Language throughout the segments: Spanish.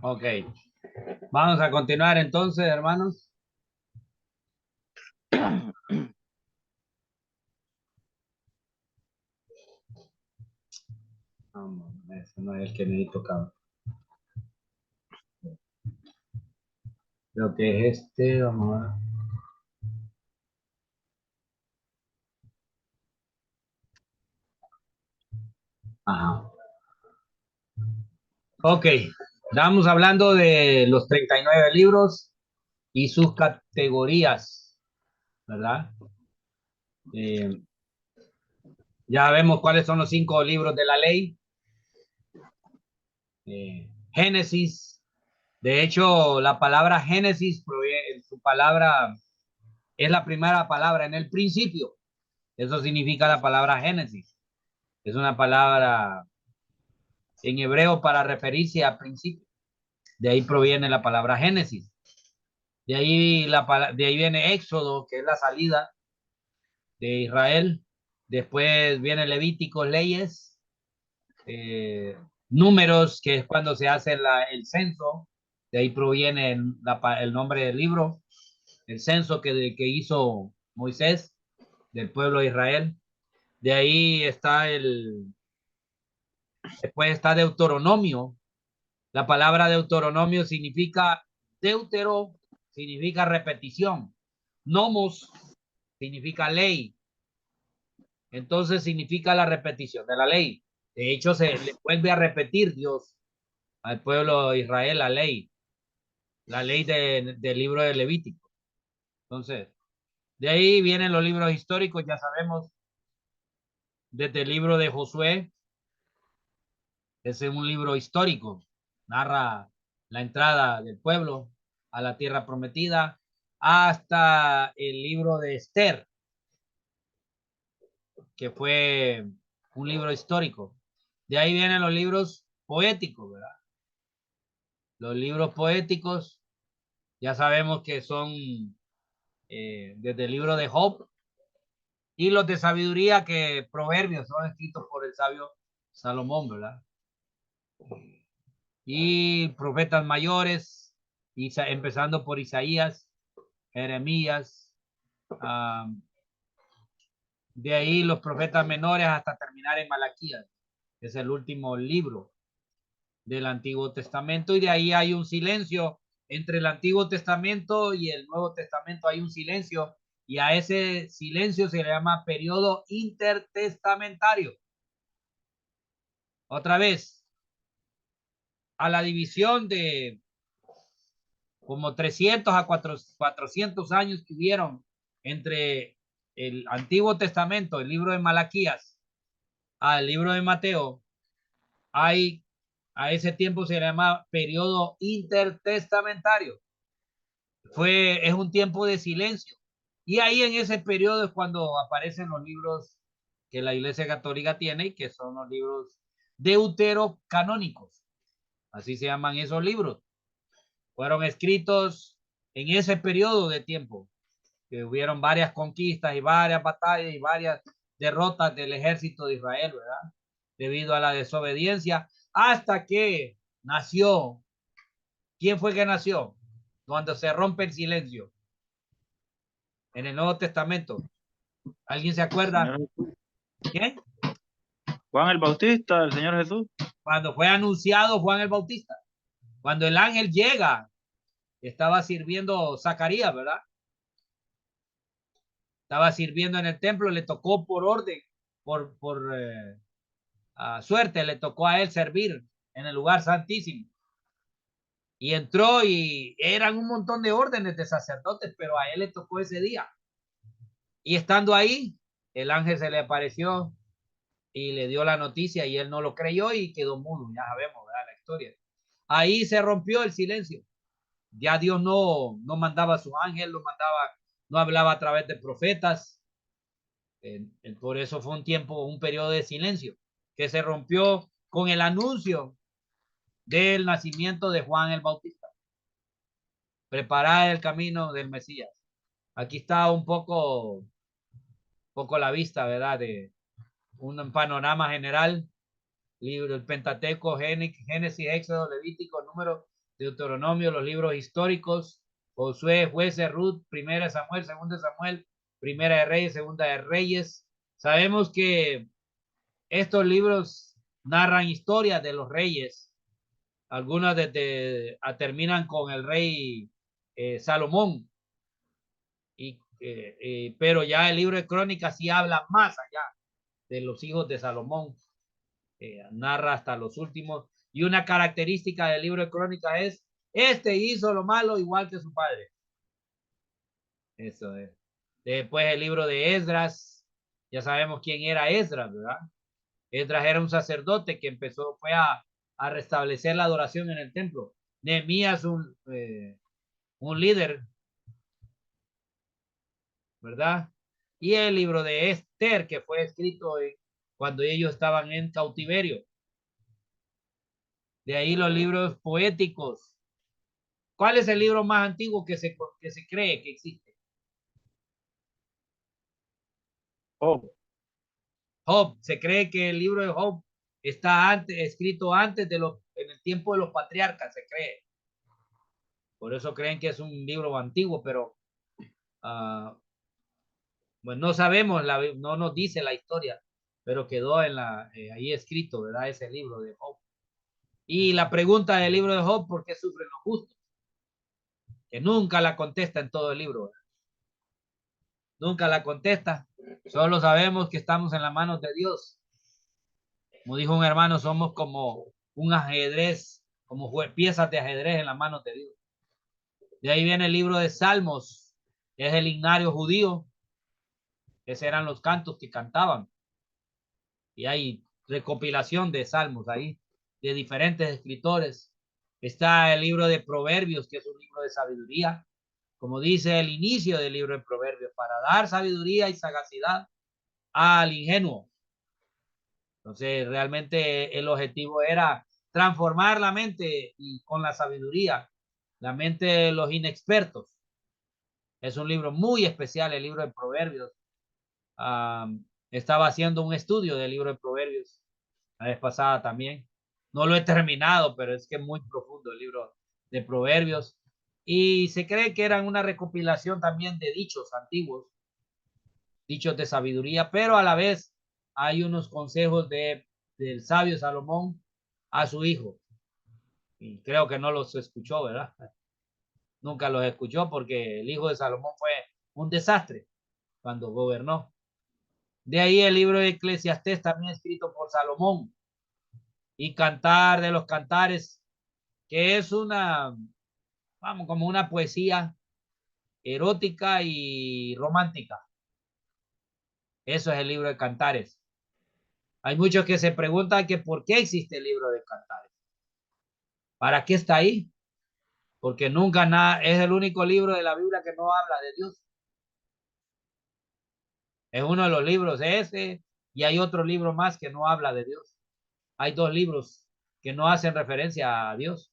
Ok, vamos a continuar entonces, hermanos. Vamos, ese no es el que necesito tocado. Creo que es este, vamos a ver. Ajá. Ok, estamos hablando de los 39 libros y sus categorías, ¿verdad? Eh, ya vemos cuáles son los 5 libros de la ley. Génesis, de hecho, la palabra Génesis, su palabra es la primera palabra en el principio. Eso significa la palabra Génesis. Es una palabra en hebreo para referirse al principio. De ahí proviene la palabra Génesis. De ahí viene Éxodo, que es la salida de Israel. Después viene Levíticos, leyes, eh, números, que es cuando se hace el censo. De ahí proviene el nombre del libro, el censo que hizo Moisés del pueblo de Israel. De ahí está después está Deuteronomio. La palabra Deuteronomio significa deutero, significa repetición. Nomos significa ley. Entonces significa la repetición de la ley. De hecho, se le vuelve a repetir Dios al pueblo de Israel la ley del libro de Levítico. Entonces, de ahí vienen los libros históricos, ya sabemos, desde el libro de Josué, ese es un libro histórico, narra la entrada del pueblo a la tierra prometida, hasta el libro de Esther, que fue un libro histórico. De ahí vienen los libros poéticos, ¿verdad? Los libros poéticos, ya sabemos que son desde el libro de Job, y los de sabiduría, que proverbios son escritos por el sabio Salomón, ¿verdad? Y profetas mayores, empezando por Isaías, Jeremías, um, de ahí los profetas menores hasta terminar en Malaquías, que es el último libro del Antiguo Testamento, y de ahí hay un silencio entre el Antiguo Testamento y el Nuevo Testamento, hay un silencio, y a ese silencio se le llama periodo intertestamentario. Otra vez, a la división de como 300 a 400 años que hubieron entre el Antiguo Testamento, el libro de Malaquías, al libro de Mateo, hay, a ese tiempo se llama periodo intertestamentario. Es un tiempo de silencio. Y ahí en ese periodo es cuando aparecen los libros que la Iglesia Católica tiene, y que son los libros deuterocanónicos. Así se llaman esos libros. Fueron escritos en ese periodo de tiempo, que hubieron varias conquistas y varias batallas y varias derrotas del ejército de Israel, ¿verdad? Debido a la desobediencia, hasta que nació. ¿Quién fue que nació? Cuando se rompe el silencio en el Nuevo Testamento. ¿Alguien se El acuerda? Señor Jesús. ¿Quién? Juan el Bautista, el Señor Jesús. Cuando fue anunciado Juan el Bautista. Cuando el ángel llega, estaba sirviendo Zacarías, ¿verdad? Estaba sirviendo en el templo, le tocó por orden, por suerte, le tocó a él servir en el lugar santísimo. Y entró y eran un montón de órdenes de sacerdotes, pero a él le tocó ese día. Y estando ahí, el ángel se le apareció y le dio la noticia, y él no lo creyó y quedó mudo. Ya sabemos, ¿verdad? La historia. Ahí se rompió el silencio. Ya Dios no mandaba a su ángel, no hablaba a través de profetas. Por eso fue un periodo de silencio que se rompió con el anuncio del nacimiento de Juan el Bautista. Preparar el camino del Mesías. Aquí está poco la vista, ¿verdad? De un panorama general. Libro, el Pentateuco, Génesis, Éxodo, Levítico, Número, Deuteronomio, los libros históricos, Josué, Jueces, Ruth, Primera de Samuel, Segunda de Samuel, Primera de Reyes, Segunda de Reyes. Sabemos que estos libros narran historias de los reyes. Algunas terminan con el rey Salomón. Pero ya el libro de Crónicas sí habla más allá de los hijos de Salomón. Narra hasta los últimos. Y una característica del libro de Crónicas es, este hizo lo malo igual que su padre. Eso es. Después el libro de Esdras, ya sabemos quién era Esdras, ¿verdad? Esdras era un sacerdote que fue a restablecer la adoración en el templo. Nehemías, un líder, ¿verdad? Y el libro de Esther, que fue escrito cuando ellos estaban en cautiverio. De ahí los libros poéticos. ¿Cuál es el libro más antiguo que se cree que existe? Job. Job. Se cree que el libro de Job está escrito antes en el tiempo de los patriarcas, se cree. Por eso creen que es un libro antiguo, pero pues no sabemos, no nos dice la historia, pero quedó ahí escrito, ¿verdad? Ese libro de Job. Y la pregunta del libro de Job, ¿por qué sufren los justos? Que nunca la contesta en todo el libro, ¿verdad? Nunca la contesta. Solo sabemos que estamos en las manos de Dios. Como dijo un hermano, somos como un ajedrez, como piezas de ajedrez en las manos de Dios. De ahí viene el libro de Salmos, que es el himnario judío. Esos eran los cantos que cantaban. Y hay recopilación de salmos ahí, de diferentes escritores. Está el libro de Proverbios, que es un libro de sabiduría, como dice el inicio del libro de Proverbios, para dar sabiduría y sagacidad al ingenuo. Entonces, realmente el objetivo era transformar la mente y con la sabiduría, la mente de los inexpertos. Es un libro muy especial, el libro de Proverbios. Estaba haciendo un estudio del libro de Proverbios la vez pasada también. No lo he terminado, pero es que es muy profundo el libro de Proverbios. Y se cree que eran una recopilación también de dichos antiguos, dichos de sabiduría, pero a la vez hay unos consejos del sabio Salomón a su hijo. Y creo que no los escuchó, ¿verdad? Nunca los escuchó porque el hijo de Salomón fue un desastre cuando gobernó. De ahí el libro de Eclesiastés, también escrito por Salomón, y Cantar de los Cantares, que es como una poesía erótica y romántica. Eso es el libro de Cantares. Hay muchos que se preguntan que por qué existe el libro de Cantares. ¿Para qué está ahí? Porque nunca es el único libro de la Biblia que no habla de Dios. Es uno de los libros ese, y hay otro libro más que no habla de Dios. Hay dos libros que no hacen referencia a Dios.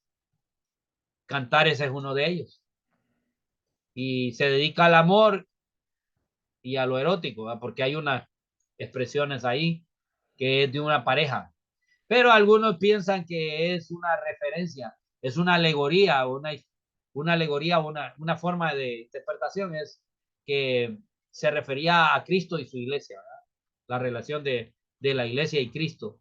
Cantares es uno de ellos. Y se dedica al amor y a lo erótico, ¿verdad? Porque hay unas expresiones ahí que es de una pareja. Pero algunos piensan que es una referencia, es una alegoría, una alegoría, una forma de interpretación es que se refería a Cristo y su iglesia, ¿verdad? La relación de la iglesia y Cristo.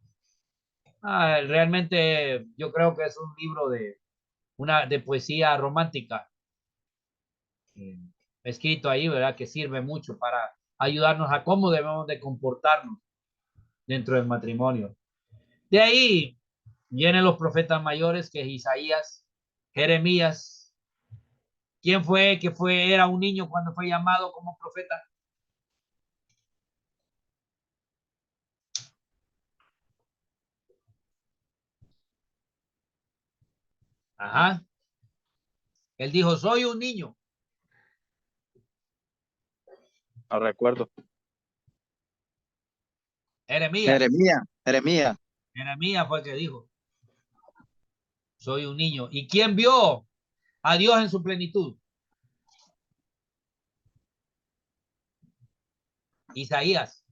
Realmente yo creo que es un libro de poesía romántica escrito ahí, ¿verdad? Que sirve mucho para ayudarnos a cómo debemos de comportarnos dentro del matrimonio. De ahí vienen los profetas mayores, que es Isaías, Jeremías. ¿Quién fue era un niño cuando fue llamado como profeta? Ajá. Él dijo, soy un niño. No recuerdo. Jeremías. Jeremías. Jeremías fue el que dijo, soy un niño. ¿Y quién vio a Dios en su plenitud? Isaías.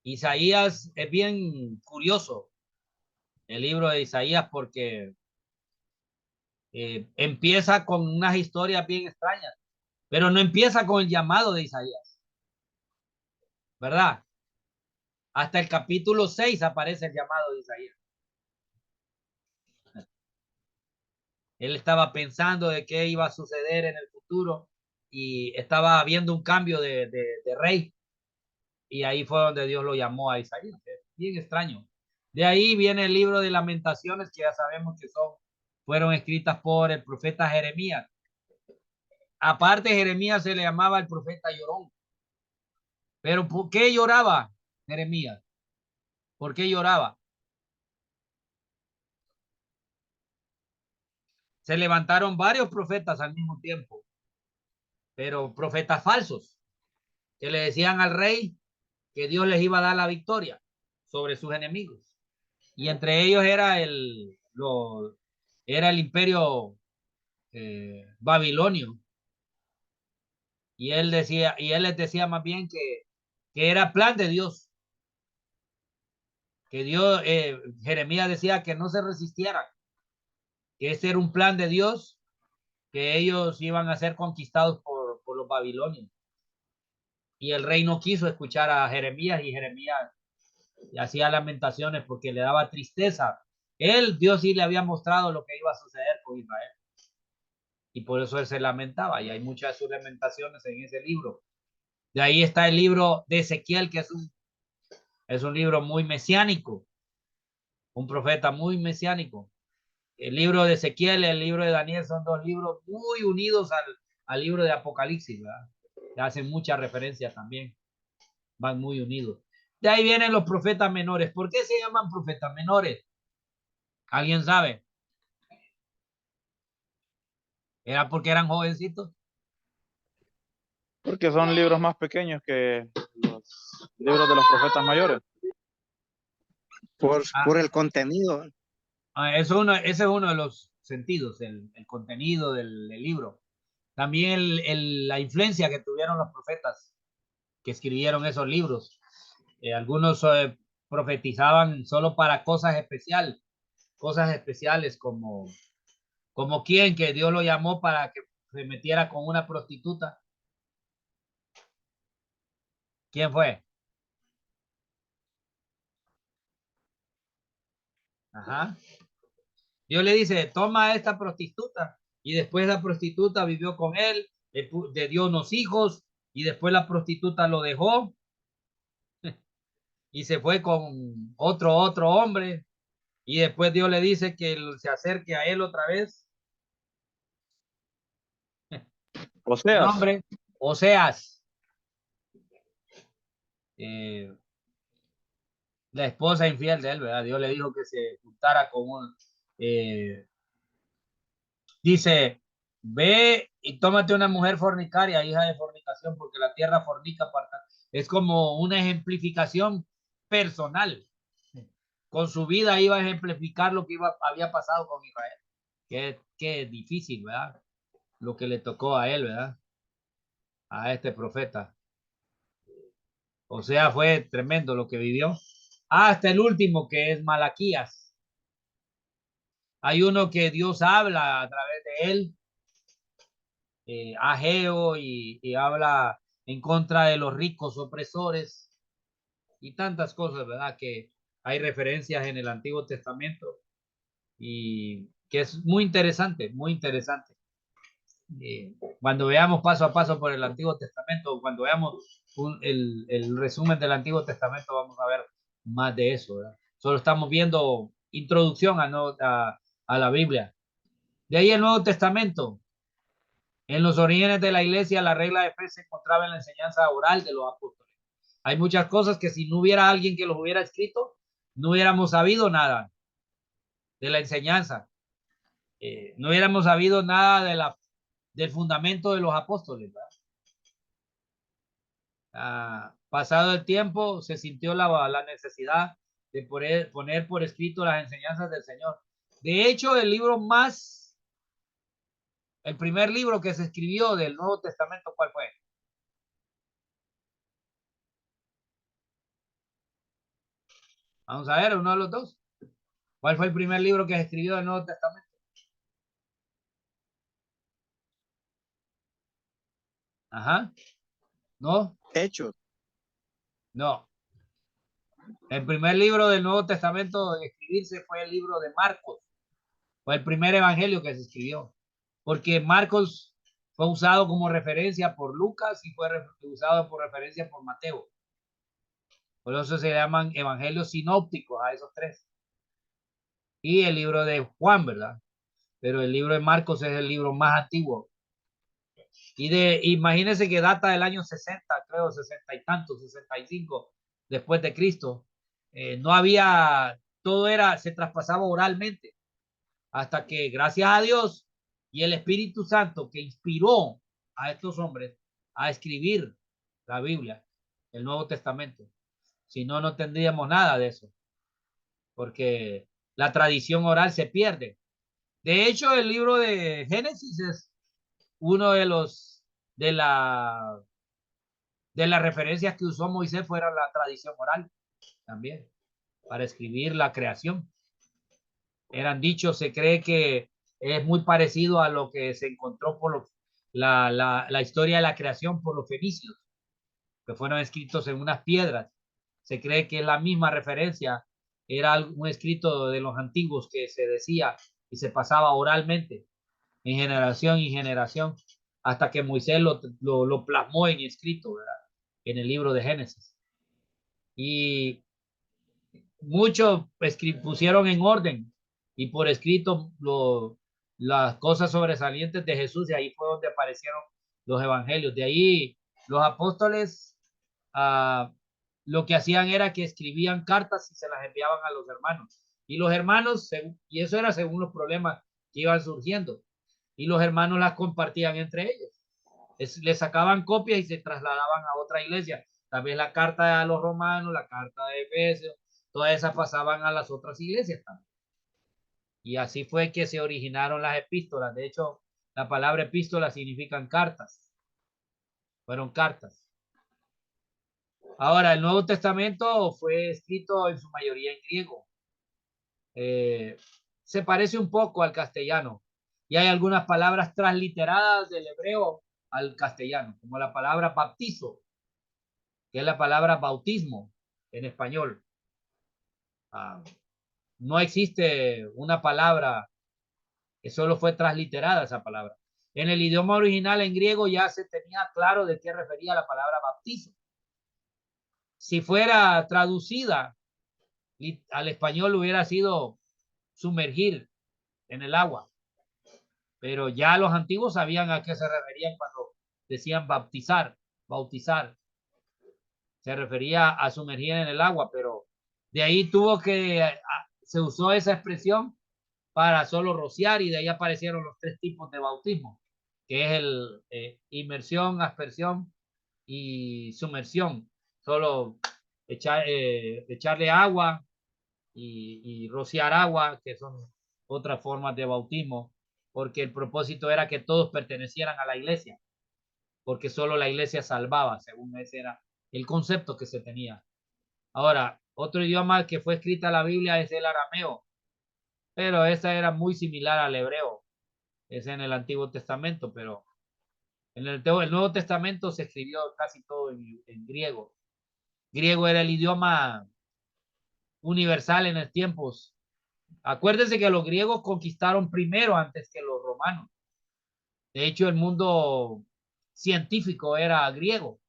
Isaías es bien curioso el libro de Isaías porque empieza con unas historias bien extrañas, pero no empieza con el llamado de Isaías, ¿verdad? Hasta el capítulo 6 aparece el llamado de Isaías. Él estaba pensando de qué iba a suceder en el futuro y estaba viendo un cambio de rey. Y ahí fue donde Dios lo llamó a Isaías. Es bien extraño. De ahí viene el libro de Lamentaciones, que ya sabemos que fueron escritas por el profeta Jeremías. Aparte, Jeremías se le llamaba el profeta llorón. Pero ¿por qué lloraba Jeremías? ¿Por qué lloraba? Se levantaron varios profetas al mismo tiempo, pero profetas falsos, que le decían al rey que Dios les iba a dar la victoria sobre sus enemigos. Y entre ellos era el imperio babilonio. Y él les decía más bien que era plan de Dios, que Dios, Jeremías decía que no se resistieran, que ese era un plan de Dios, que ellos iban a ser conquistados por los babilonios. Y el rey no quiso escuchar a Jeremías y Jeremías hacía lamentaciones porque le daba tristeza. Dios sí le había mostrado lo que iba a suceder con Israel. Y por eso él se lamentaba. Y hay muchas de sus lamentaciones en ese libro. De ahí está el libro de Ezequiel, que es un libro muy mesiánico, un profeta muy mesiánico. El libro de Ezequiel y el libro de Daniel son dos libros muy unidos al libro de Apocalipsis, ¿verdad? Que hacen mucha referencia también, van muy unidos. De ahí vienen los profetas menores. ¿Por qué se llaman profetas menores? ¿Alguien sabe? ¿Era porque eran jovencitos? Porque son libros más pequeños que los libros de los profetas mayores. Ah, por el contenido. ese es uno de los sentidos, el contenido del libro. También la influencia que tuvieron los profetas que escribieron esos libros. Algunos profetizaban solo para cosas especiales como quien que Dios lo llamó para que se metiera con una prostituta. ¿Quién fue? Ajá. Dios le dice, toma a esta prostituta. Y después la prostituta vivió con él, le dio unos hijos y después la prostituta lo dejó y se fue con otro hombre. Y después Dios le dice que se acerque a él otra vez. ¿Qué Oseas, nombre? Oseas. Eh, la esposa infiel de él, ¿verdad? Dios le dijo que se juntara con dice, ve y tómate una mujer fornicaria, hija de fornicación, porque la tierra fornica. Es como una ejemplificación personal. Con su vida iba a ejemplificar lo que había pasado con Israel. Qué difícil, ¿verdad? Lo que le tocó a él, ¿verdad? A este profeta. O sea, fue tremendo lo que vivió. Hasta el último, que es Malaquías. Hay uno que Dios habla a través de él, Ageo, y habla en contra de los ricos opresores y tantas cosas, ¿verdad? Que hay referencias en el Antiguo Testamento y que es muy interesante, muy interesante. Cuando veamos paso a paso por el Antiguo Testamento, cuando veamos el resumen del Antiguo Testamento, vamos a ver más de eso, ¿verdad? Solo estamos viendo introducción a la Biblia. De ahí el Nuevo Testamento. En los orígenes de la iglesia, la regla de fe se encontraba en la enseñanza oral de los apóstoles. Hay muchas cosas que si no hubiera alguien que los hubiera escrito, no hubiéramos sabido nada de la enseñanza. No hubiéramos sabido nada del fundamento de los apóstoles, ¿verdad? Pasado el tiempo, se sintió la necesidad de poner por escrito las enseñanzas del Señor. De hecho, el primer libro que se escribió del Nuevo Testamento, ¿cuál fue? Vamos a ver, uno de los dos. ¿Cuál fue el primer libro que se escribió del Nuevo Testamento? Ajá. ¿No? Hechos. No. El primer libro del Nuevo Testamento en escribirse fue el libro de Marcos. Fue el primer evangelio que se escribió. Porque Marcos fue usado como referencia por Lucas y fue usado por referencia por Mateo. Por eso se llaman evangelios sinópticos a esos tres. Y el libro de Juan, ¿verdad? Pero el libro de Marcos es el libro más antiguo. Imagínense que data del año 60, creo, 60 y tantos, 65 después de Cristo. No había, se traspasaba oralmente, hasta que gracias a Dios y el Espíritu Santo que inspiró a estos hombres a escribir la Biblia, el Nuevo Testamento. Si no, no tendríamos nada de eso, porque la tradición oral se pierde. De hecho, el libro de Génesis es uno de los de las referencias que usó Moisés fuera la tradición oral también para escribir la creación. Eran dichos, se cree que es muy parecido a lo que se encontró por la historia de la creación por los fenicios, que fueron escritos en unas piedras. Se cree que es la misma referencia, era un escrito de los antiguos que se decía y se pasaba oralmente en generación y generación, hasta que Moisés lo plasmó en escrito, ¿verdad? En el libro de Génesis. Y muchos pusieron en orden y por escrito las cosas sobresalientes de Jesús, y ahí fue donde aparecieron los evangelios. De ahí los apóstoles lo que hacían era que escribían cartas y se las enviaban a los hermanos. Y los hermanos, y eso era según los problemas que iban surgiendo, y los hermanos las compartían entre ellos. Les sacaban copias y se trasladaban a otra iglesia. También la carta a los romanos, la carta de Efesios, todas esas pasaban a las otras iglesias también. Y así fue que se originaron las epístolas. De hecho, la palabra epístola significan cartas. Fueron cartas. Ahora, el Nuevo Testamento fue escrito en su mayoría en griego. Se parece un poco al castellano. Y hay algunas palabras transliteradas del hebreo al castellano, como la palabra bautizo, que es la palabra bautismo en español. No existe una palabra que solo fue transliterada esa palabra. En el idioma original en griego ya se tenía claro de qué refería la palabra bautizo. Si fuera traducida al español hubiera sido sumergir en el agua. Pero ya los antiguos sabían a qué se referían cuando decían bautizar. Se refería a sumergir en el agua, pero de ahí se usó esa expresión para solo rociar, y de ahí aparecieron los tres tipos de bautismo, que es el inmersión, aspersión y sumersión. Solo echarle agua y rociar agua, que son otras formas de bautismo, porque el propósito era que todos pertenecieran a la iglesia, porque solo la iglesia salvaba, según ese era el concepto que se tenía. Ahora, otro idioma que fue escrita la Biblia es el arameo, pero esa era muy similar al hebreo, es en el Antiguo Testamento, pero en el Nuevo Testamento se escribió casi todo en griego. Griego era el idioma universal en los tiempos. Acuérdense que los griegos conquistaron primero antes que los romanos. De hecho, el mundo científico era griego.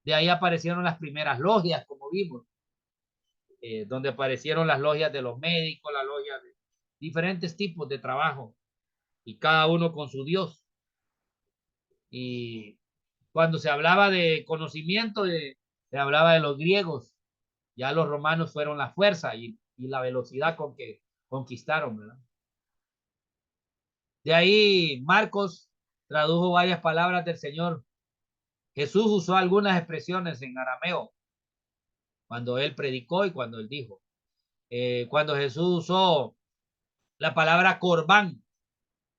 De ahí aparecieron las primeras logias, como vimos, donde aparecieron las logias de los médicos, las logias de diferentes tipos de trabajo, y cada uno con su Dios. Y cuando se hablaba de conocimiento, se hablaba de los griegos. Ya los romanos fueron la fuerza y la velocidad con que conquistaron, ¿verdad? De ahí Marcos tradujo varias palabras del Señor. Jesús usó algunas expresiones en arameo cuando él predicó y cuando él dijo. Cuando Jesús usó la palabra corbán,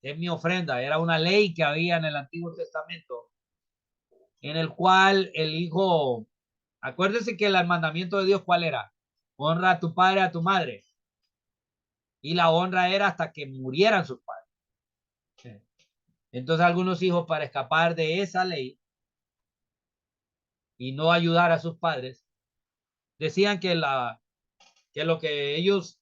es mi ofrenda, era una ley que había en el Antiguo Testamento, en el cual el hijo, acuérdense que el mandamiento de Dios, ¿cuál era? Honra a tu padre, a tu madre. Y la honra era hasta que murieran sus padres. Entonces algunos hijos, para escapar de esa ley, y no ayudar a sus padres, decían que lo que ellos,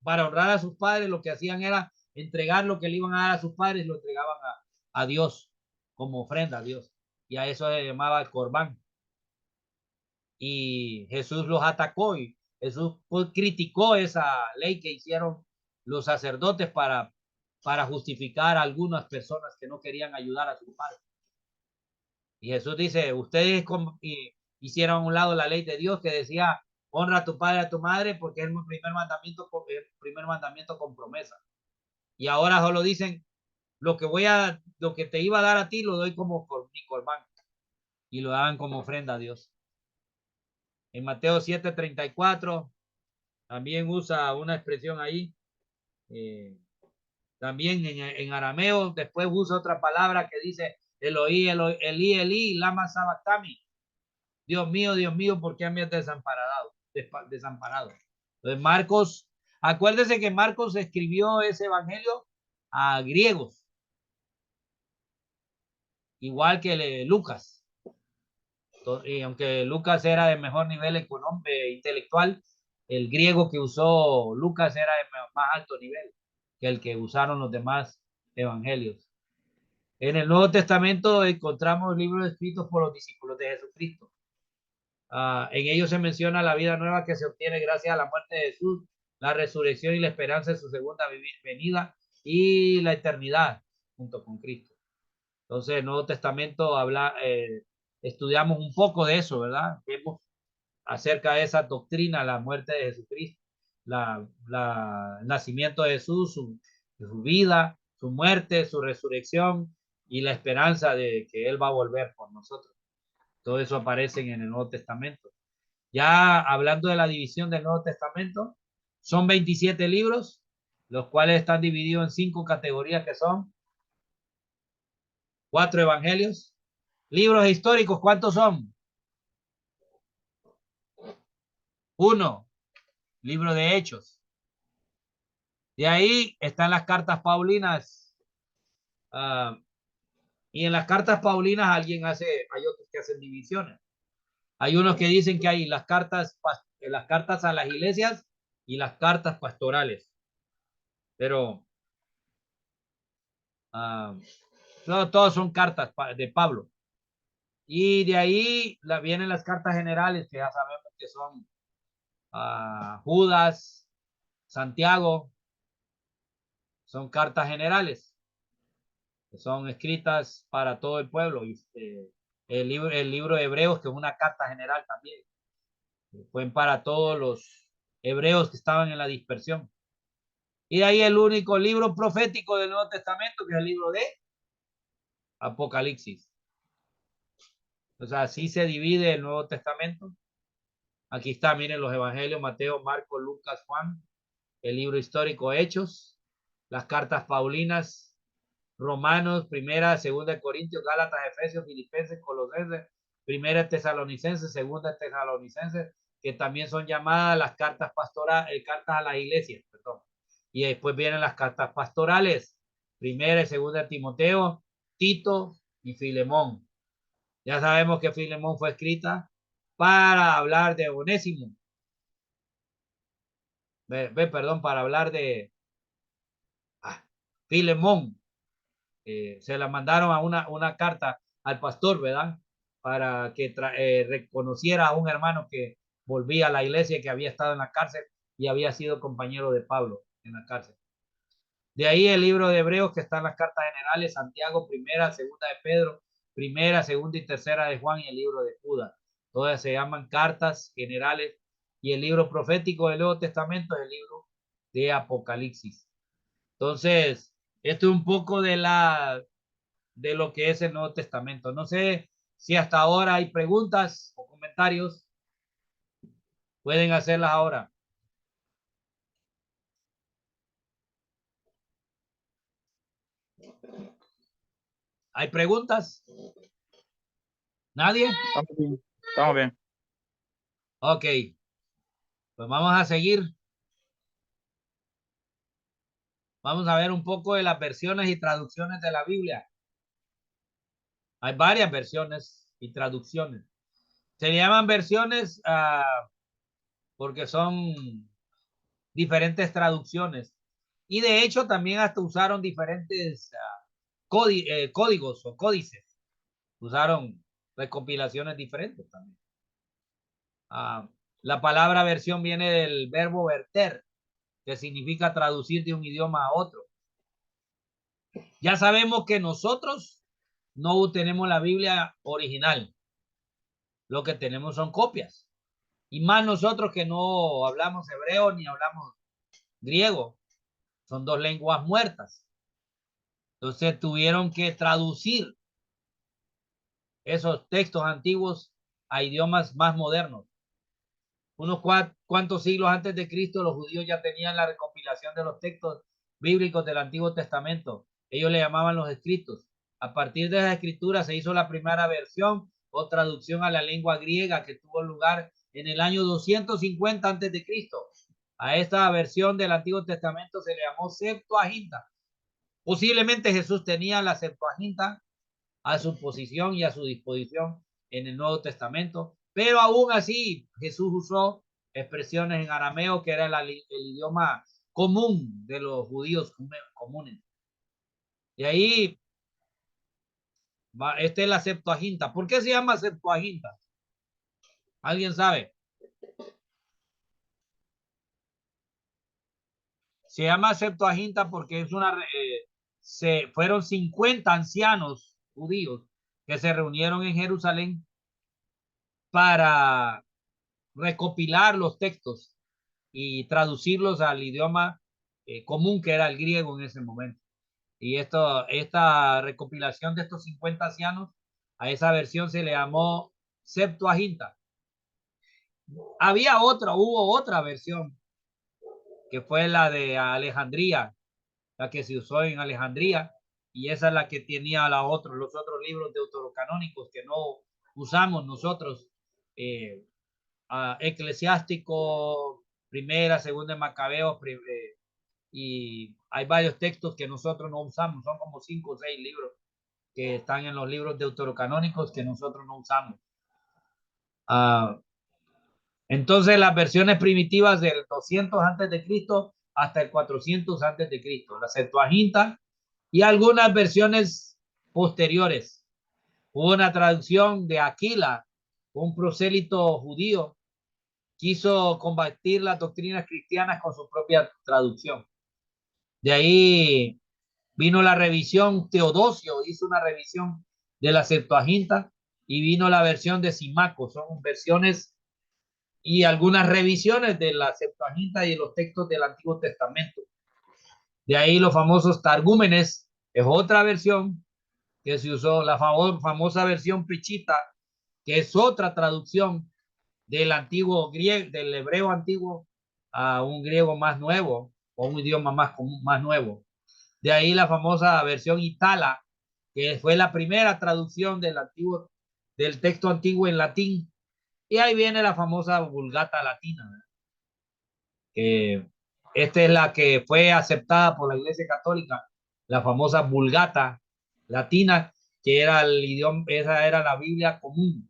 para honrar a sus padres, lo que hacían era entregar lo que le iban a dar a sus padres, lo entregaban a Dios como ofrenda a Dios. Y a eso se llamaba el corbán. Y Jesús los atacó y Jesús criticó esa ley que hicieron los sacerdotes para justificar a algunas personas que no querían ayudar a sus padres. Y Jesús dice, ustedes hicieron a un lado la ley de Dios que decía, honra a tu padre y a tu madre porque es el primer mandamiento con promesa. Y ahora solo dicen, lo que te iba a dar a ti lo doy como mi corbán. Y lo dan como ofrenda a Dios. En Mateo 7:34 también usa una expresión ahí. También en arameo, después usa otra palabra que dice, Eloí, Eloí, Elí, Elí, lama sabactami. Dios mío, ¿por qué me has desamparado? Entonces, Marcos, acuérdese que Marcos escribió ese evangelio a griegos, igual que Lucas. Y aunque Lucas era de mejor nivel económico, intelectual, el griego que usó Lucas era de más alto nivel que el que usaron los demás evangelios. En el Nuevo Testamento encontramos libros escritos por los discípulos de Jesucristo. En ellos se menciona la vida nueva que se obtiene gracias a la muerte de Jesús, la resurrección y la esperanza de su segunda venida y la eternidad junto con Cristo. Entonces, el Nuevo Testamento estudiamos un poco de eso, ¿verdad? Vemos acerca de esa doctrina, la muerte de Jesucristo, el nacimiento de Jesús, su vida, su muerte, su resurrección y la esperanza de que Él va a volver por nosotros. Todo eso aparece en el Nuevo Testamento. Ya hablando de la división del Nuevo Testamento, son 27 libros, los cuales están divididos en 5 categorías que son 4 evangelios. Libros históricos, ¿cuántos son? 1, libro de Hechos. De ahí están las cartas paulinas. Y en las cartas paulinas hay otros que hacen divisiones. Hay unos que dicen que hay las cartas a las iglesias y las cartas pastorales. Pero no, todos son cartas de Pablo. Y de ahí vienen las cartas generales que ya sabemos que son Judas, Santiago, son cartas generales que son escritas para todo el pueblo. Y el libro de Hebreos, que es una carta general también, fue para todos los hebreos que estaban en la dispersión. Y de ahí el único libro profético del Nuevo Testamento, que es el libro de Apocalipsis. O sea, así se divide el Nuevo Testamento. Aquí está, miren los evangelios, Mateo, Marcos, Lucas, Juan, el libro histórico Hechos, las cartas paulinas, Romanos, primera, segunda de Corintios, Gálatas, Efesios, Filipenses, Colosenses, primera Tesalonicenses, segunda Tesalonicenses, que también son llamadas las cartas pastorales, cartas a las iglesias, perdón. Y después vienen las cartas pastorales, primera y segunda de Timoteo, Tito y Filemón. Ya sabemos que Filemón fue escrita para hablar de Onésimo. Perdón, para hablar de Filemón. Se la mandaron a una carta al pastor, ¿verdad? Para que reconociera a un hermano que volvía a la iglesia, que había estado en la cárcel y había sido compañero de Pablo en la cárcel. De ahí el libro de Hebreos, que están las cartas generales, Santiago, primera, segunda de Pedro, primera, segunda y tercera de Juan y el libro de Judas. Todas se llaman cartas generales. Y el libro profético del Nuevo Testamento es el libro de Apocalipsis. Entonces, esto es un poco de lo que es el Nuevo Testamento. No sé si hasta ahora hay preguntas o comentarios. Pueden hacerlas ahora. ¿Hay preguntas? ¿Nadie? Estamos bien. Estamos bien. Ok. Pues vamos a seguir. Vamos a ver un poco de las versiones y traducciones de la Biblia. Hay varias versiones y traducciones. Se le llaman versiones porque son diferentes traducciones. Y de hecho también hasta usaron diferentes códigos o códices. Usaron recopilaciones diferentes también. La palabra versión viene del verbo verter, que significa traducir de un idioma a otro. Ya sabemos que nosotros no tenemos la Biblia original. Lo que tenemos son copias. Y más nosotros que no hablamos hebreo ni hablamos griego. Son dos lenguas muertas. Entonces tuvieron que traducir esos textos antiguos a idiomas más modernos. Unos cuantos siglos antes de Cristo, los judíos ya tenían la recopilación de los textos bíblicos del Antiguo Testamento. Ellos le llamaban los escritos. A partir de esa escritura se hizo la primera versión o traducción a la lengua griega que tuvo lugar en el año 250 antes de Cristo. A esta versión del Antiguo Testamento se le llamó Septuaginta. Posiblemente Jesús tenía la Septuaginta a su posición y a su disposición en el Nuevo Testamento, pero aún así Jesús usó expresiones en arameo, que era el idioma común de los judíos comunes. Y ahí, esta es la Septuaginta. ¿Por qué se llama Septuaginta? ¿Alguien sabe? Se llama Septuaginta porque es fueron 50 ancianos judíos que se reunieron en Jerusalén para recopilar los textos y traducirlos al idioma común que era el griego en ese momento. Y esta recopilación de estos 50 ancianos, a esa versión se le llamó Septuaginta. Hubo otra versión, que fue la de Alejandría, la que se usó en Alejandría, y esa es la que tenía los otros libros deuterocanónicos que no usamos nosotros, Eclesiástico, Primera, Segunda de Macabeos, y hay varios textos que nosotros no usamos, son como 5 o 6 libros que están en los libros deuterocanónicos que nosotros no usamos. Entonces las versiones primitivas del 200 antes de Cristo hasta el 400 antes de Cristo, la Septuaginta, y algunas versiones posteriores. Hubo una traducción de Aquila, un prosélito judío, quiso combatir las doctrinas cristianas con su propia traducción. De ahí vino la revisión, Teodosio hizo una revisión de la Septuaginta y vino la versión de Simaco. Son versiones y algunas revisiones de la Septuaginta y de los textos del Antiguo Testamento. De ahí los famosos Targúmenes, es otra versión que se usó, la famosa versión Prichita, que es otra traducción del antiguo griego, del hebreo antiguo a un griego más nuevo o un idioma más común, más nuevo. De ahí la famosa versión Itala, que fue la primera traducción del texto antiguo en latín. Y ahí viene la famosa Vulgata latina, que esta es la que fue aceptada por la Iglesia Católica, la famosa Vulgata latina, que era el idioma, esa era la Biblia común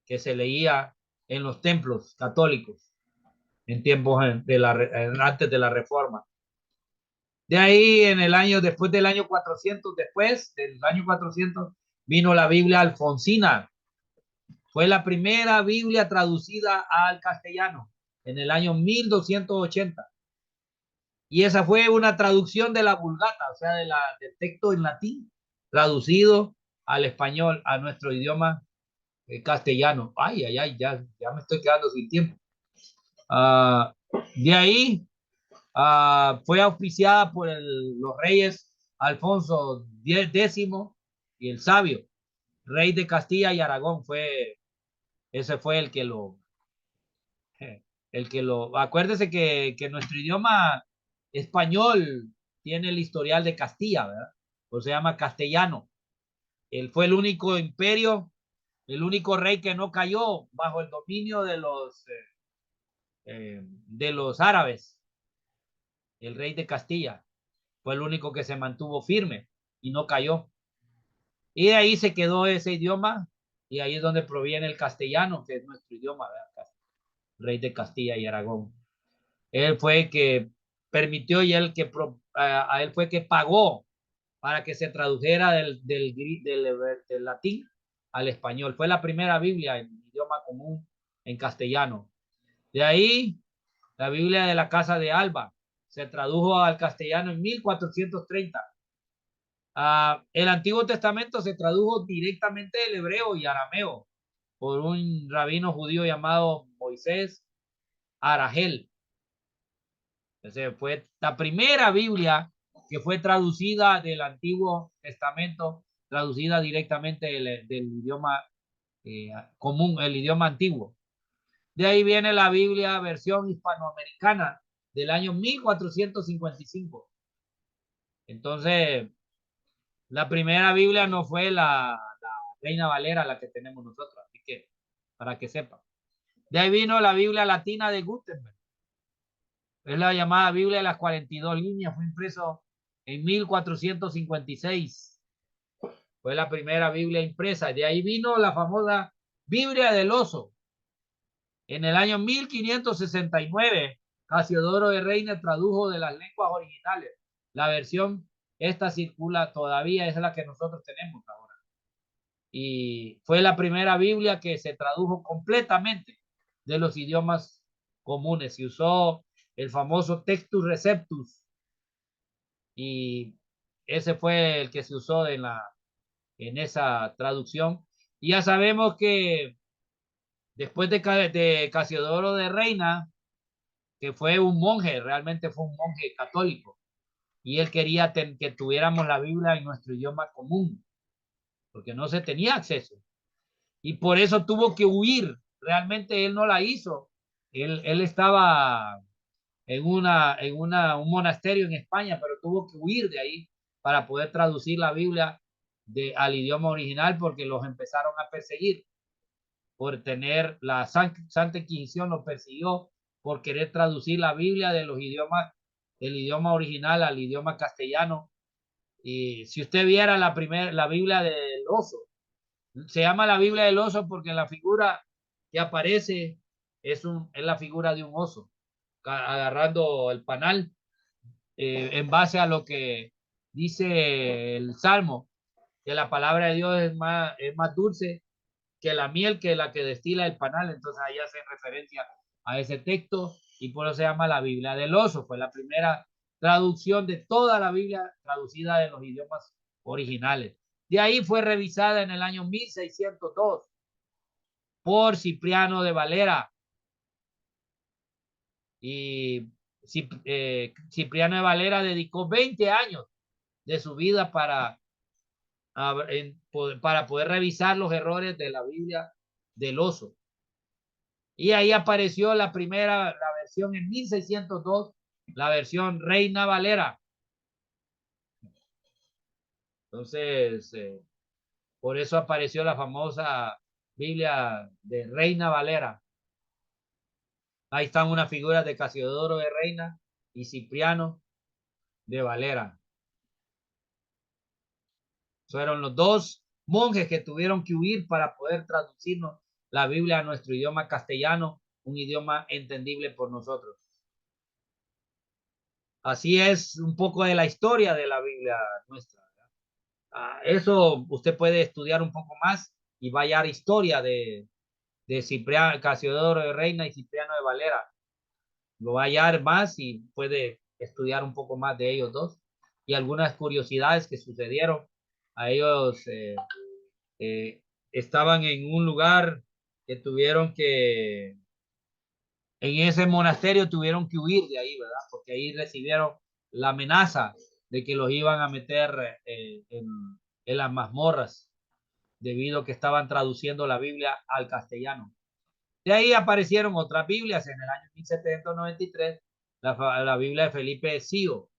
que se leía en los templos católicos en tiempos antes de la Reforma. De ahí después del año 400, después del año 400, vino la Biblia alfonsina. Fue la primera Biblia traducida al castellano en el año 1280. Y esa fue una traducción de la Vulgata, o sea, del texto en latín, traducido al español, a nuestro idioma castellano. Ay, ay, ay, ya me estoy quedando sin tiempo. De ahí fue auspiciada por los reyes Alfonso X y el Sabio, rey de Castilla y Aragón. Ese fue acuérdese que nuestro idioma español tiene el historial de Castilla, ¿verdad? O se llama castellano. Él fue el único imperio, el único rey que no cayó bajo el dominio de los árabes. El rey de Castilla fue el único que se mantuvo firme y no cayó. Y de ahí se quedó ese idioma y ahí es donde proviene el castellano, que es nuestro idioma, ¿verdad? Rey de Castilla y Aragón. Él fue el que permitió y él que a él fue que pagó para que se tradujera del latín al español. Fue la primera Biblia en idioma común en castellano. De ahí, la Biblia de la Casa de Alba se tradujo al castellano en 1430. El Antiguo Testamento se tradujo directamente del hebreo y arameo por un rabino judío llamado Moisés Aragel. Entonces fue la primera Biblia que fue traducida del Antiguo Testamento, traducida directamente del idioma común, el idioma antiguo. De ahí viene la Biblia versión hispanoamericana del año 1455. Entonces, la primera Biblia no fue la Reina Valera la que tenemos nosotros, así que para que sepan. De ahí vino la Biblia latina de Gutenberg. Es la llamada Biblia de las 42 líneas, fue impreso en 1456. Fue la primera Biblia impresa. De ahí vino la famosa Biblia del Oso. En el año 1569, Casiodoro de Reina tradujo de las lenguas originales. La versión, esta circula todavía, es la que nosotros tenemos ahora. Y fue la primera Biblia que se tradujo completamente de los idiomas comunes. Se usó el famoso Textus Receptus y ese fue el que se usó en esa traducción. Y ya sabemos que después de Casiodoro de Reina, que fue un monje, realmente fue un monje católico, y él quería que tuviéramos la Biblia en nuestro idioma común, porque no se tenía acceso. Y por eso tuvo que huir. Realmente él no la hizo. Él estaba un monasterio en España, pero tuvo que huir de ahí para poder traducir la Biblia al idioma original, porque los empezaron a perseguir por tener la Santa Inquisición, los persiguió por querer traducir la Biblia de los idiomas, del idioma original al idioma castellano. Y si usted viera la Biblia del oso, se llama la Biblia del oso porque la figura que aparece es la figura de un oso agarrando el panal, en base a lo que dice el Salmo, que la palabra de Dios es más dulce que la miel, que la que destila el panal. Entonces ahí hace referencia a ese texto y por eso se llama la Biblia del oso. Fue la primera traducción de toda la Biblia traducida de los idiomas originales. De ahí fue revisada en el año 1602 por Cipriano de Valera. Y Cipriano de Valera dedicó 20 años de su vida para poder revisar los errores de la Biblia del oso. Y ahí apareció la versión en 1602, la versión Reina Valera. Entonces, por eso apareció la famosa Biblia de Reina Valera. Ahí están unas figuras de Casiodoro de Reina y Cipriano de Valera. Fueron los dos monjes que tuvieron que huir para poder traducirnos la Biblia a nuestro idioma castellano, un idioma entendible por nosotros. Así es un poco de la historia de la Biblia nuestra. Eso usted puede estudiar un poco más y va a hallar historia de Cipriano, Casiodoro de Reina y Cipriano de Valera. Lo va a hallar más y puede estudiar un poco más de ellos dos y algunas curiosidades que sucedieron a ellos. Estaban en un lugar que en ese monasterio tuvieron que huir de ahí, ¿verdad? Porque ahí recibieron la amenaza de que los iban a meter en las mazmorras debido a que estaban traduciendo la Biblia al castellano. De ahí aparecieron otras Biblias en el año 1793, la Biblia de Felipe Sio,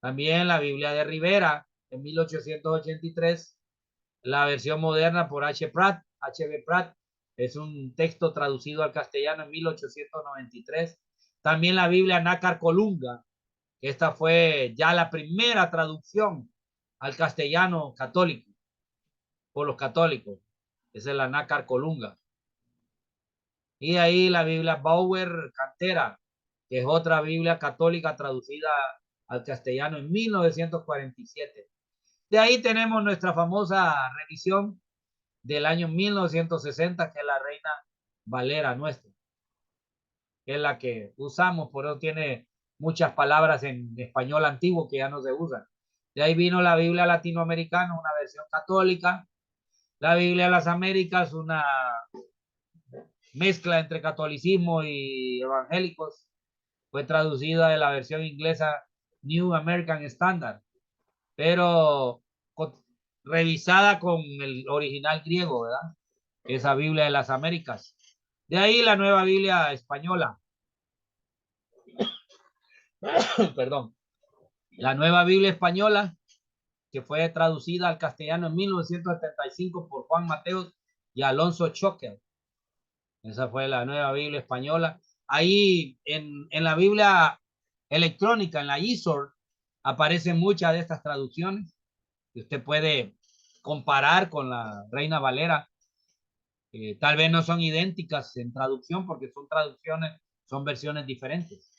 también la Biblia de Rivera en 1883, la versión moderna por H.B. Pratt, es un texto traducido al castellano en 1893. También la Biblia Nácar Colunga, esta fue ya la primera traducción al castellano católico, por los católicos. Esa es la Nácar Colunga. Y ahí la Biblia Bauer Cantera, que es otra Biblia católica traducida al castellano en 1947. De ahí tenemos nuestra famosa revisión del año 1960, que es la Reina Valera nuestra, que es la que usamos, por eso tiene muchas palabras en español antiguo que ya no se usan. De ahí vino la Biblia latinoamericana, una versión católica, la Biblia de las Américas, una mezcla entre catolicismo y evangélicos, fue traducida de la versión inglesa New American Standard, pero revisada con el original griego, ¿verdad? Esa Biblia de las Américas. De ahí la nueva Biblia española. Perdón. La nueva Biblia española, que fue traducida al castellano en 1975 por Juan Mateos y Alonso Choquer. Esa fue la nueva Biblia española. Ahí en la Biblia electrónica, en la eSword, aparecen muchas de estas traducciones que usted puede comparar con la Reina Valera. Tal vez no son idénticas en traducción porque son traducciones, son versiones diferentes.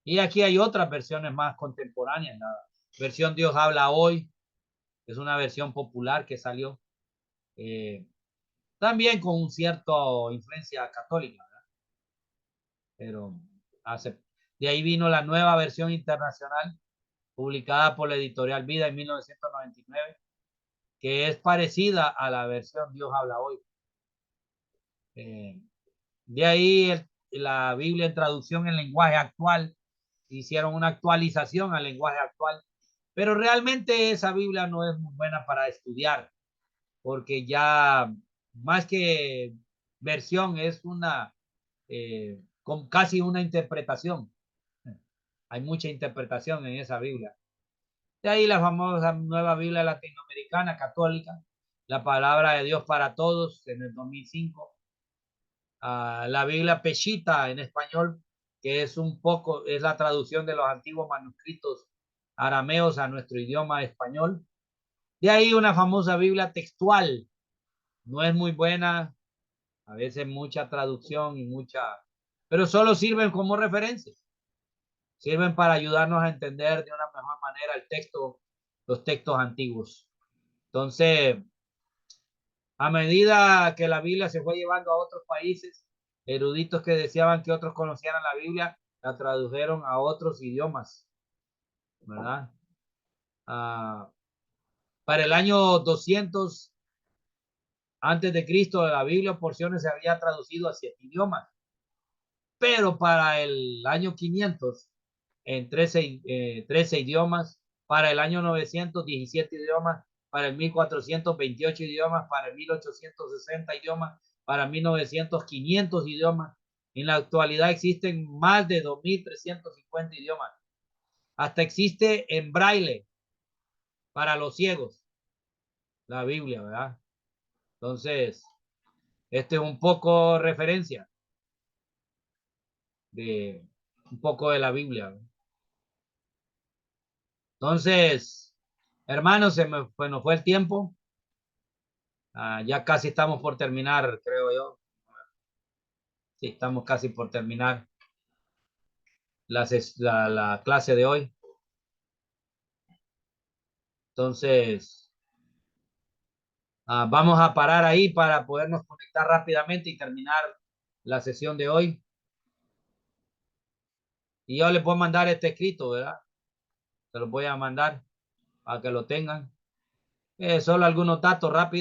Y aquí hay otras versiones más contemporáneas. La versión Dios habla hoy es una versión popular que salió también con un cierto influencia católica, ¿verdad? Pero de ahí vino la nueva versión internacional publicada por la editorial Vida en 1999, que es parecida a la versión Dios habla hoy. De ahí la Biblia en traducción en lenguaje actual, hicieron una actualización al lenguaje actual, pero realmente esa Biblia no es muy buena para estudiar, porque ya más que versión es una, con casi una interpretación. Hay mucha interpretación en esa Biblia. De ahí la famosa nueva Biblia latinoamericana católica, la palabra de Dios para todos en el 2005. La Biblia Peshitta en español, que es un poco, es la traducción de los antiguos manuscritos arameos a nuestro idioma español. De ahí una famosa Biblia textual, no es muy buena, a veces mucha traducción y mucha, pero solo sirven como referencia, sirven para ayudarnos a entender de una mejor manera el texto, los textos antiguos. Entonces, a medida que la Biblia se fue llevando a otros países, eruditos que deseaban que otros conocieran la Biblia, la tradujeron a otros idiomas, ¿verdad? Ah, para el año 200 antes de Cristo, la Biblia porciones se había traducido a 7 idiomas, pero para el año 500 en 13 idiomas, para el año 900 17 idiomas, para el 1400 28 idiomas, para el 1860 idiomas, para 1900 500 idiomas. En la actualidad existen más de 2350 idiomas. Hasta existe en braille para los ciegos la Biblia, ¿verdad? Entonces, este es un poco referencia de un poco de la Biblia, ¿verdad? Entonces, hermanos, nos fue el tiempo. Ya casi estamos por terminar, creo yo. Sí, estamos casi por terminar la clase de hoy. Entonces, vamos a parar ahí para podernos conectar rápidamente y terminar la sesión de hoy. Y yo les puedo mandar este escrito, ¿verdad? Se los voy a mandar para que lo tengan. Solo algunos datos rápidos.